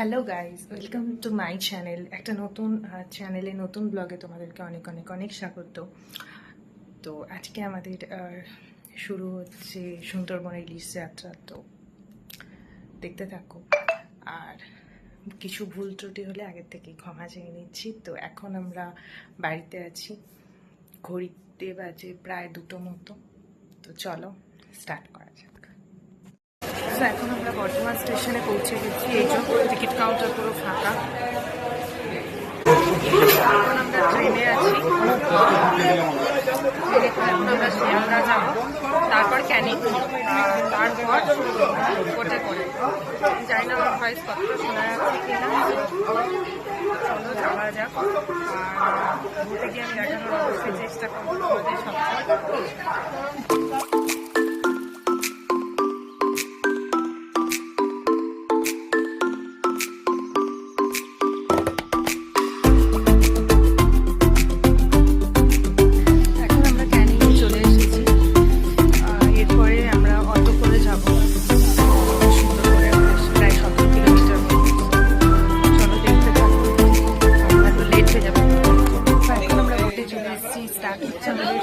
Hello guys, welcome to my channel. একটা নতুন চ্যানেলে নতুন ব্লগে তোমাদেরকে অনেক অনেক অনেক স্বাগত। তো আজকে আমাদের শুরু হচ্ছে সুন্দরবন ইলিশ যাত্রা। তো দেখতে থাকো, আর কিছু ভুল ত্রুটি হলে আগের থেকে ক্ষমা চেয়ে নিচ্ছি। তো এখন আমরা বাড়িতে আছি, ঘড়িতে বাজে প্রায় 2টো মতো। তো চলো স্টার্ট করা যাক। তো এখন আমরা বর্ধমান স্টেশনে পৌঁছে গেছি। এই জন্য টিকিট কাউন্টার পুরো ফাঁকা। এখন আমরা ট্রেনে আছি, এখন আমরা শিয়ালদা যাব, তারপর ক্যানিং, তারপর কোটে করে। জানি না আমার ভয়েস কতটা শোনা যাচ্ছে কিনা, চলো যাওয়া যাক। আর ঘুরতে গিয়ে আমি দেখানোর অবশ্যই চেষ্টা করবো আমাদের সবসময়।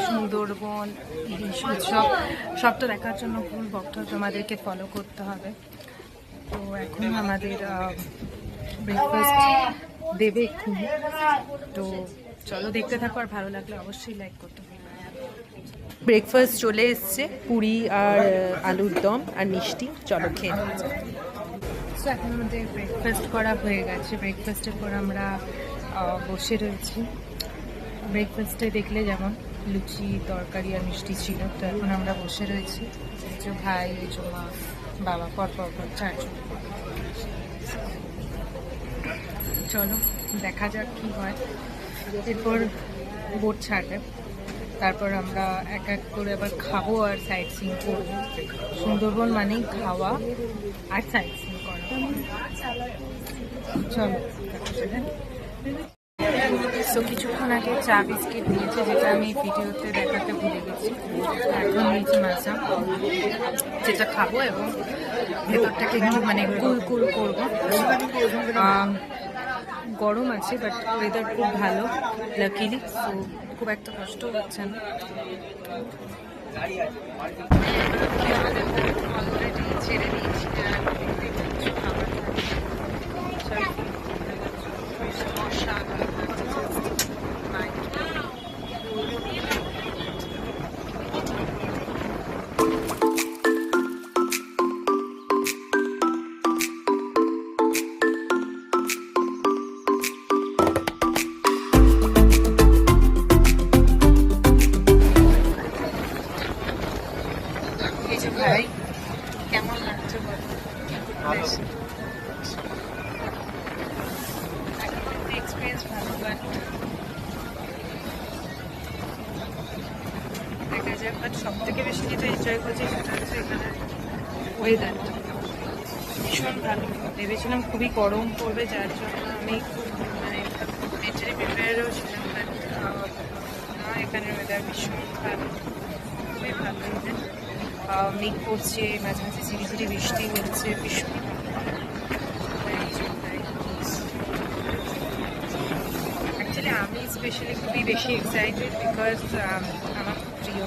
সুন্দরবন ইলিশ উৎসব সবটা দেখার জন্য ফুল বক্তা তোমাদেরকে ফলো করতে হবে। তো এখন আমাদের ব্রেকফাস্ট দেবে এক্ষুনি। তো চলো দেখতে থাকো, আর ভালো লাগলে অবশ্যই লাইক করতে হবে। ব্রেকফাস্ট চলে এসছে, পুরি আর আলুর দম আর মিষ্টি। চলো খেয়ে নেওয়া যাক। তো এখন আমাদের ব্রেকফাস্ট করা হয়ে গেছে। ব্রেকফাস্টের পর আমরা বসে রয়েছি। ব্রেকফাস্টে দেখলে যেমন লুচি, তরকারি আর মিষ্টি ছিল। তো এখন আমরা বসে রয়েছি, এই যে ভাই, এই যে মা, বাবা, পর চারজন। চলো দেখা যাক কি হয়। এরপর বোট ছাড়বে, তারপর আমরা এক এক করে আবার খাবো আর সাইট সিইং করবো। সুন্দরবন মানেই খাওয়া আর সাইট সিইং করা। চলো। তো কিছুক্ষণ আগে চা বিস্কিট দিয়েছে, যেটা আমি ভিডিওতে দেখাতে ভুলে গেছি। এখন নিয়েছি মাছা, যেটা খাবো এবং ভেতরটাকে একটু কুল করবো। গরম আছে, বাট ওয়েদার খুব ভালো লাকিলি, তো খুব একটা কষ্ট হচ্ছে না। অলরেডি ছেড়ে দিয়েছি খাবার। ভাই কেমন লাগছে বল? এক্সপিরিয়েন্স ভালো, বাট দেখা যায়। বাট সব থেকে বেশি যেটা এনজয় করছি সেটা হচ্ছে এখানে ওয়েদারটা ভীষণ ভালো। ভেবেছিলাম খুবই গরম পড়বে, যার জন্য আমি মেন্টালি প্রিপেয়ারও ছিলাম, বাট না, এখানের ওয়েদার ভীষণ ভালো, খুবই ভালো। মেঘ পড়ছে, মাঝে মাঝে ঝিরি ঝিরি বৃষ্টি হচ্ছে, ভীষণ। অ্যাকচুয়ালি আমি স্পেশালি খুবই বেশি এক্সাইটেড, বিকজ আমার খুব প্রিয়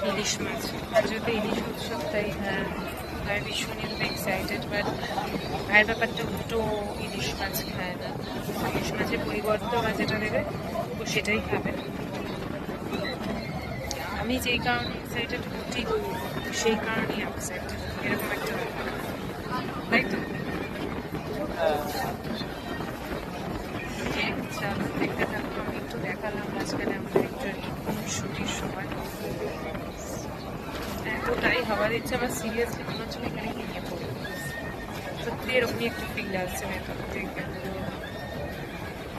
ইলিশ মাছ। আর যেহেতু ইলিশ উৎসব, তাই আমি ভীষণই খুব এক্সাইটেড। বাট ভাইয়ের ব্যাপারটা উল্টো, ইলিশ মাছ খায় না। ইলিশ মাছের পরিবর্তে ওরা যেটা দেবে ও সেটাই খাবে। আমি যেই কারণে এক্সাইটেড, ঠিক সেই কারণেই আপসেট, এরকম একটা ব্যাপার, তাই তো? চলো দেখতে থাকবো। আমি একটু দেখালাম মাঝখানে আমরা একটু ছুটির সময় এতটাই হওয়া দিচ্ছে, আমার সিরিয়াসলি মনে হচ্ছে এখানে গিয়ে পড়বো। সত্যি এরকমই একটা ফিল আসছে ভেতর থেকে।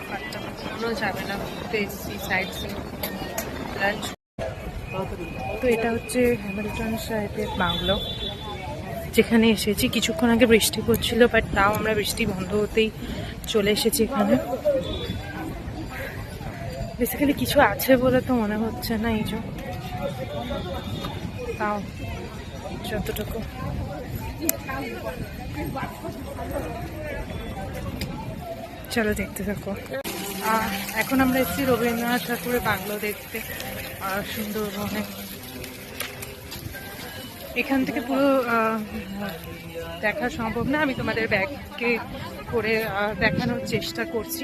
বাটটা ঘুমানো যাবে না, ঘুরতে এসেছি, সাইড সিইং, লাঞ্চ। তো এটা হচ্ছে হ্যামিল্টন সাহেবের বাংলো, যেখানে এসেছি। কিছুক্ষণ আগে বৃষ্টি পড়ছিল, বাট তাও আমরা বৃষ্টি বন্ধ হতেই চলে এসেছি এখানে। বেসিক্যালি কিছু আছে বলে তো মনে হচ্ছে না, এই যে তাও যতটুকু চলো দেখতে থাকো। এখন আমরা এসেছি রবীন্দ্রনাথ ঠাকুরের বাংলো দেখতে সুন্দরবনে। এখান থেকে পুরো দেখা সম্ভব না, আমি তোমাদের ব্যাগকে করে দেখানোর চেষ্টা করছি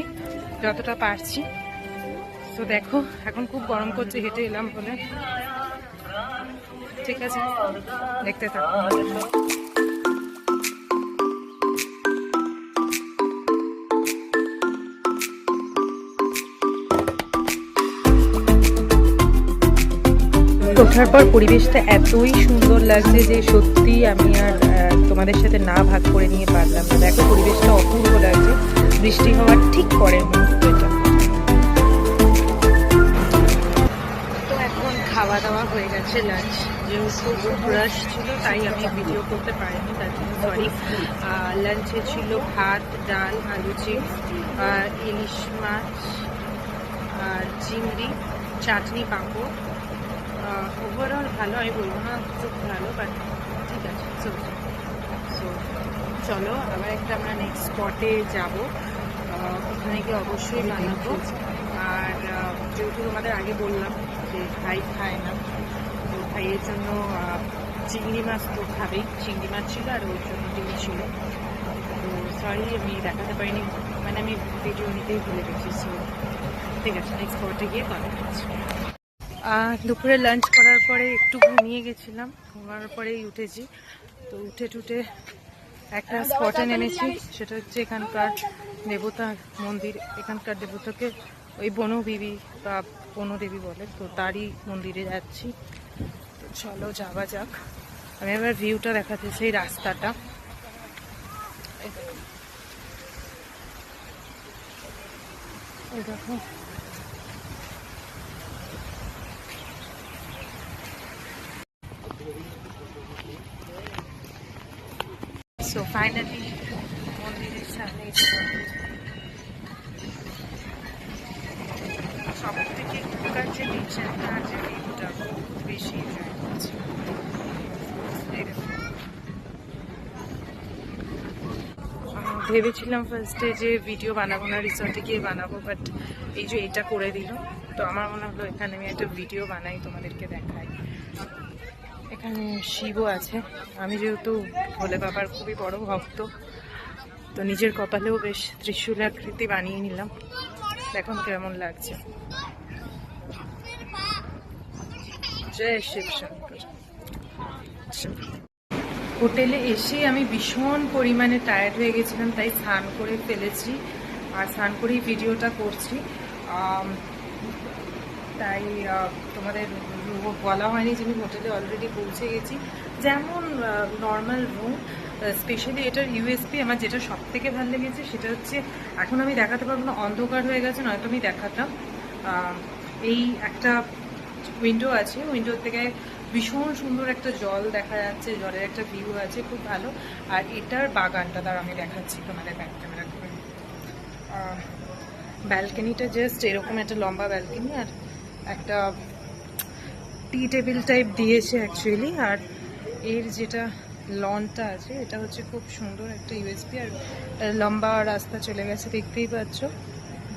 যতটা পারছি। তো দেখো এখন খুব গরম করছে, হেঁটে এলাম বলে। ঠিক আছে, দেখতে থাকো। ওঠার পর পরিবেশটা এতই সুন্দর লাগছে যে সত্যি আমি আর তোমাদের সাথে না ভাগ করে নিয়ে পারলাম না। দেখো পরিবেশটা অপূর্ব লাগছে, বৃষ্টি হওয়ার ঠিক পরের মুহূর্তটা। তো এখন খাওয়া দাওয়া হয়ে গেছে, লাঞ্চ। যেহেতু খুব রাশ ছিল তাই আমি ভিডিও করতে পারিনি, তার জন্য সরি। লাঞ্চে ছিল ভাত, ডাল, আলু চিপস, ইলিশ মাছ আর চিংড়ি, চাটনি, পাঁপড়। ওভারঅল ভালো, আমি বলবো না খুব ভালো, বাট ঠিক আছে। সো চলো আবার একটা আমরা নেক্সট স্পটে যাবো, ওখানে গিয়ে অবশ্যই বানাবো। আর যেহেতু তোমাদের আগে বললাম যে ভাই খায় না, তো ভাইয়ের জন্য চিংড়ি মাছ তো খাবেই, চিংড়ি মাছ ছিল আর ওর জন্য ডিম ছিল। তো সরি আমি দেখাতে পারিনি, মানে আমি ভিডিও নিতেই ভুলে গেছি। সো ঠিক আছে, নেক্সট স্পটে গিয়ে কথা বলছি। দুপুরে লাঞ্চ করার পরে একটু ঘুমিয়ে গেছিলাম, ঘুমানোর পরেই উঠেছি। তো উঠে টুটে একটা স্পটে নেমেছি, সেটা হচ্ছে এখানকার দেবতা মন্দির। এখানকার দেবতাকে ওই বনবিবি বা বনদেবী বলে, তো তারই মন্দিরে যাচ্ছি। তো চলো যাওয়া যাক। আমি এবার ভিউটা দেখাতে চাই, রাস্তাটা। এই দেখো, সো ফাইনালি মন্দিরের সামনে সব থেকে এখানকার যে নেচারটা যে ভিউটা খুব বেশি এনজয় করছি। ভেবেছিলাম ফার্স্টে যে ভিডিও বানাবো না, রিসর্টে গিয়ে বানাবো, বাট এই যে এটা করে দিল, তো আমার মনে হলো এখানে আমি একটা ভিডিও বানাই, তোমাদেরকে দেখাই। এখানে শিবও আছে। আমি যেহেতু ভোলে বাবার খুবই বড় ভক্ত, তো নিজের কপালেও বেশ ত্রিশূল আকৃতি বানিয়ে নিলাম। দেখুন কেমন লাগছে। জয় শিব শঙ্কর। হোটেলে এসে আমি ভীষণ পরিমাণে টায়ার্ড হয়ে গেছিলাম, তাই স্নান করে ফেলেছি আর স্নান করেই ভিডিওটা করছি। তাই তোমাদের বলা হয়নি যে আমি হোটেলে অলরেডি পৌঁছে গেছি। যেমন নর্মাল রুম, স্পেশালি এটার ইউএসপি আমার যেটা সব থেকে ভালো লেগেছে সেটা হচ্ছে, এখন আমি দেখাতে পারবো না, অন্ধকার হয়ে গেছে, নয়তো আমি দেখাতাম। এই একটা উইন্ডো আছে, উইন্ডোর থেকে ভীষণ সুন্দর একটা জল দেখা যাচ্ছে, জলের একটা ভিউ আছে, খুব ভালো। আর এটার বাগানটা দ্বারা আমি দেখাচ্ছি তোমাদের ব্যাক ক্যামেরা করে। ব্যালকনিটা জাস্ট এরকম একটা লম্বা ব্যালকনি, আর একটা টি টেবিল টাইপ দিয়েছে অ্যাকচুয়ালি। আর এর যেটা লনটা আছে এটা হচ্ছে খুব সুন্দর একটা ইউএসপি, আর লম্বা রাস্তা চলে গেছে দেখতেই পাচ্ছ।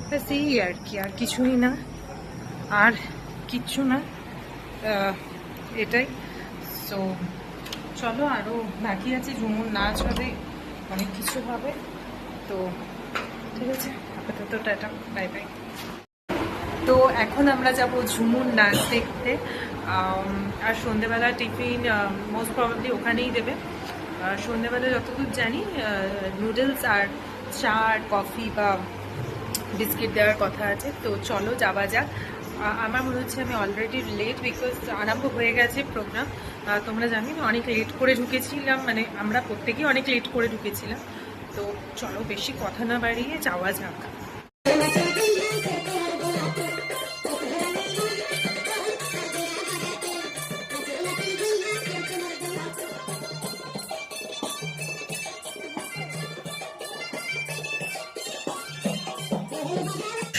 ব্যাস এই আর কি, আর কিছুই না, আর কিচ্ছু না, এটাই। সো চলো, আরও বাকি আছে, ঝুমুর নাচ হবে, অনেক কিছু হবে। তো ঠিক আছে, আপাতত টাটা, বাই বাই। তো এখন আমরা যাব ঝুমুর নাচ দেখতে। আর সন্ধেবেলা টিফিন মোস্ট প্রবাবলি ওখানেই দেবে। সন্ধেবেলা যতদূর জানি নুডলস আর চা আর কফি বা বিস্কিট দেওয়ার কথা আছে। তো চলো যাওয়া যাক। আমার মনে হচ্ছে আমি অলরেডি লেট, বিকজ আরম্ভ হয়ে গেছে প্রোগ্রাম। তোমরা জানি না, অনেক লেট করে ঢুকেছিলাম, মানে আমরা প্রত্যেকেই অনেক লেট করে ঢুকেছিলাম। তো চলো বেশি কথা না বাড়িয়ে যাওয়া যাক।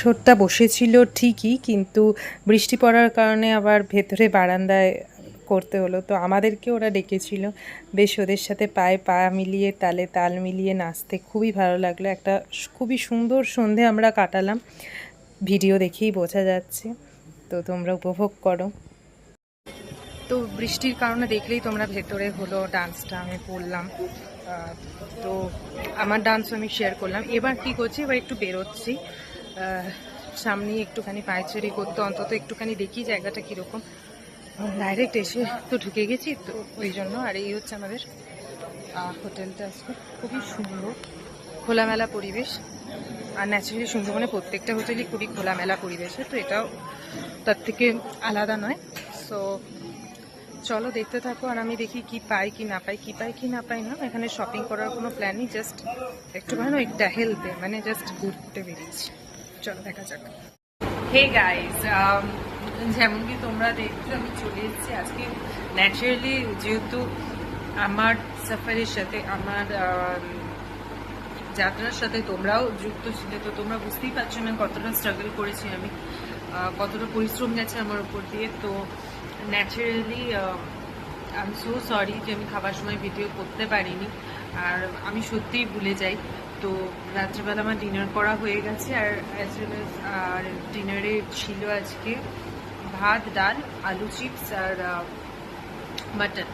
আসরটা বসেছিল ঠিকই, কিন্তু বৃষ্টি পড়ার কারণে আবার ভেতরে বারান্দায় করতে হলো। তো আমাদেরকে ওরা ডেকেছিল, বেশ ওদের সাথে পায়ে পা মিলিয়ে তালে তাল মিলিয়ে নাচতে খুবই ভালো লাগলো। একটা খুবই সুন্দর সন্ধে আমরা কাটালাম, ভিডিও দেখেই বোঝা যাচ্ছে। তো তোমরা উপভোগ করো। তো বৃষ্টির কারণে দেখলেই তোমরা ভেতরে হলো ডান্সটা আমি করলাম। তো আমার ডান্স আমি শেয়ার করলাম। এবার কি করছি, এবার একটু বেরোচ্ছি, সামনে একটুখানি পায়চারি করতে, অন্তত একটুখানি দেখি জায়গাটা কীরকম। ডাইরেক্ট এসে তো ঢুকে গেছি, তো ওই জন্য। আর এই হচ্ছে আমাদের হোটেলটা, আজকে খুবই সুন্দর খোলামেলা পরিবেশ। আর ন্যাচারালি সুন্দরবনে প্রত্যেকটা হোটেলই খুবই খোলামেলা পরিবেশে, তো এটাও তার থেকে আলাদা নয়। সো চলো দেখতে থাকো, আর আমি দেখি কি পাই কি না পাই। কি পাই কি না পাই না, এখানে শপিং করার কোনো প্ল্যান নেই, জাস্ট একটুখানি একটা হেলতে, মানে জাস্ট ঘুরতে বেরিয়েছি। চলো দেখা যাক। হে গাইজ, যেমন কি তোমরা দেখছো আমি চলে এসেছি আজকে। ন্যাচারালি যেহেতু আমার সাফারির সাথে, আমার যাত্রার সাথে তোমরাও যুক্ত ছিলে, তো তোমরা বুঝতেই পারছো না কতটা স্ট্রাগল করেছি আমি, কতটা পরিশ্রম গেছে আমার উপর দিয়ে। তো naturally I am so sorry যে আমি খাবার সময় ভিডিও করতে পারিনি, আর আমি সত্যিই ভুলে যাই। তো রাত্রেবেলা আমার ডিনার করা হয়ে গেছে, আর অ্যাজ ওয়েল অ্যাজ আর ডিনারে ছিল আজকে ভাত, ডাল, আলু চিপস আর মাটন,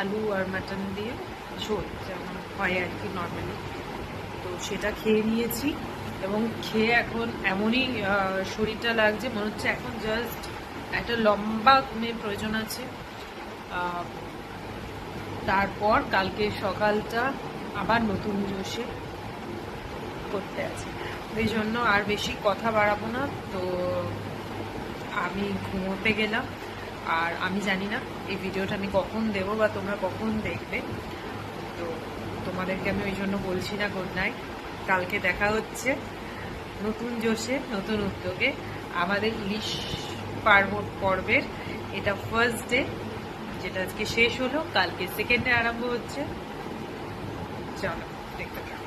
আলু আর মাটন দিয়ে ঝোল, যেমন হয় আর কি নর্মালি। তো সেটা খেয়ে নিয়েছি, এবং খেয়ে এখন এমনই শরীরটা লাগছে, মনে হচ্ছে এখন জাস্ট একটা লম্বা ঘুমের প্রয়োজন আছে। তারপর কালকে সকালটা আবার নতুন জোশে করতে আছে, এই জন্য আর বেশি কথা বাড়াবো না। তো আমি ঘুমোতে গেলাম, আর আমি জানি না এই ভিডিওটা আমি কখন দেবো বা তোমরা কখন দেখবে। তো তোমাদেরকে আমি ওই জন্য বলছি না গুড নাইট। কালকে দেখা হচ্ছে নতুন জোশে, নতুন উদ্যোগে। আমাদের ইলিশ পর্বের এটা ফার্স্ট ডে, যেটা আজকে শেষ হলো, কালকে সেকেন্ড ডে আরম্ভ হচ্ছে। চলো দেখতে থাকো।